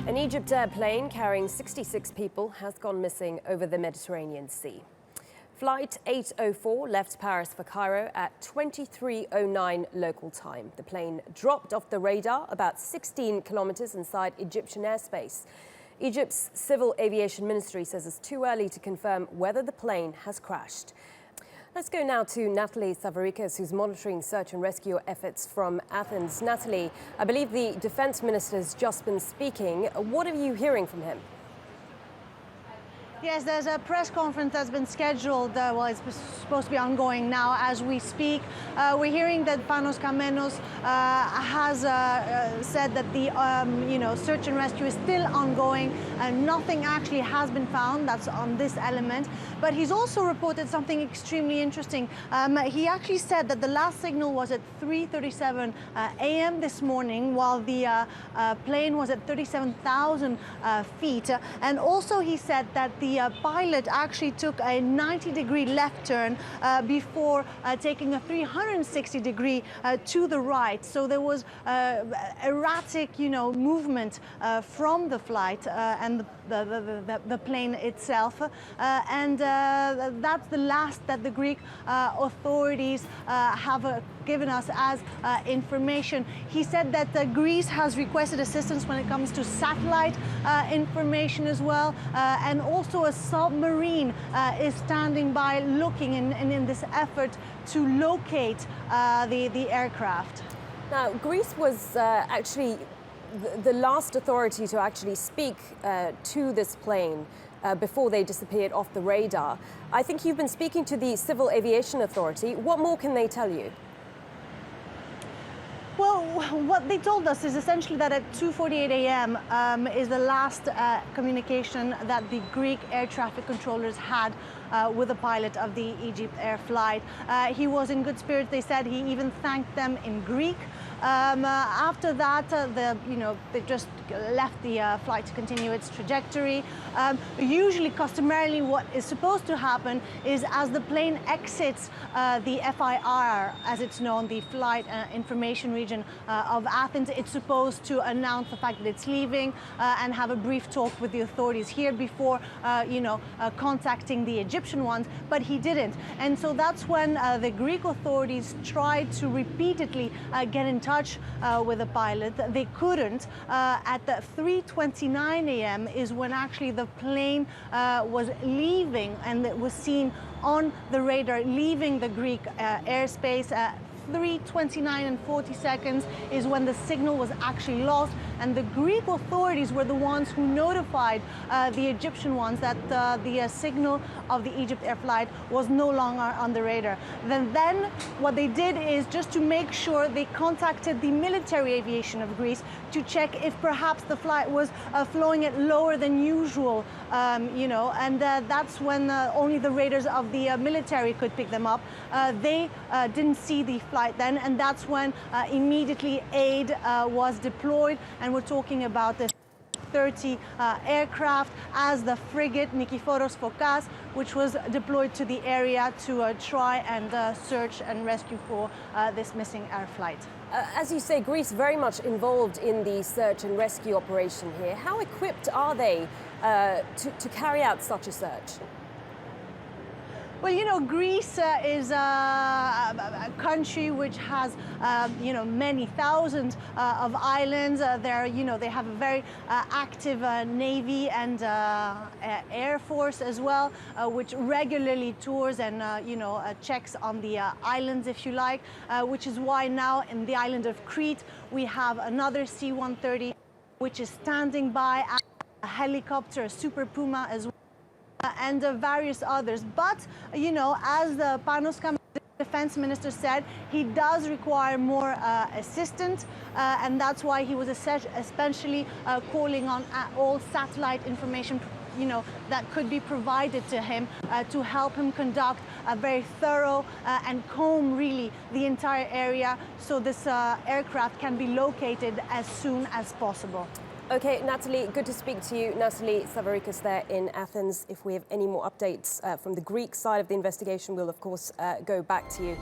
An EgyptAir plane carrying 66 people has gone missing over the Mediterranean Sea. Flight 804 left Paris for Cairo at 23:09 local time. The plane dropped off the radar about 16 kilometers inside Egyptian airspace. Egypt's Civil Aviation Ministry says it's too early to confirm whether the plane has crashed. Let's go now to Nathalie Savaricas, who's monitoring search and rescue efforts from Athens. Nathalie, I believe the defense minister has just been speaking. What are you hearing from him? Yes, there's a press conference that's been scheduled. It's supposed to be ongoing now as we speak. We're hearing that Panos Kamenos has said that the search and rescue is still ongoing and nothing actually has been found. That's on this element. But he's also reported something extremely interesting. He actually said that the last signal was at 3:37 a.m. this morning, while the plane was at 37,000 feet. And also he said that the pilot actually took a 90-degree left turn before taking a 360-degree to the right. So there was erratic, movement from the flight and the plane itself. And that's the last that the Greek authorities have given us as information. He said that Greece has requested assistance when it comes to satellite information as well, and also a submarine is standing by looking in this effort to locate the aircraft. Now, Greece was actually the last authority to actually speak to this plane before they disappeared off the radar. I think you've been speaking to the Civil Aviation Authority. What more can they tell you? Well, what they told us is essentially that at 2:48 a.m. Is the last communication that the Greek air traffic controllers had with the pilot of the EgyptAir flight. He was in good spirits. They said he even thanked them in Greek. After that, they just left the flight to continue its trajectory. Usually, customarily, what is supposed to happen is as the plane exits the FIR, as it's known, the Flight Information Region of Athens, it's supposed to announce the fact that it's leaving and have a brief talk with the authorities here before, contacting the Egyptian ones, but he didn't. And so that's when the Greek authorities tried to repeatedly get in touch with the pilot. They couldn't. At 3:29 a.m. is when actually the plane was leaving, and it was seen on the radar leaving the Greek airspace. 3:29 and 40 seconds is when the signal was actually lost, and the Greek authorities were the ones who notified the Egyptian ones that the signal of the EgyptAir flight was no longer on the radar. Then what they did is, just to make sure, they contacted the military aviation of Greece to check if perhaps the flight was flowing at lower than usual, and that's when only the radars of the military could pick them up. They didn't see the flight then, and that's when immediately aid was deployed, and we're talking about the 30 aircraft as the frigate Nikiforos Fokas, which was deployed to the area to try and search and rescue for this missing air flight. As you say, Greece very much involved in the search and rescue operation here. How equipped are they to carry out such a search? Well, Greece is a country which has, many thousands of islands. They have a very active navy and air force as well, which regularly tours and, checks on the islands, if you like, which is why now in the island of Crete, we have another C-130, which is standing by, a helicopter, a Super Puma as well, and various others. But, as the Panos Kamenos, the defense minister, said, he does require more assistance, and that's why he was especially calling on all satellite information that could be provided to him to help him conduct a very thorough and comb really the entire area, so this aircraft can be located as soon as possible. Okay, Nathalie, good to speak to you. Nathalie Savaricas there in Athens. If we have any more updates from the Greek side of the investigation, we'll of course go back to you.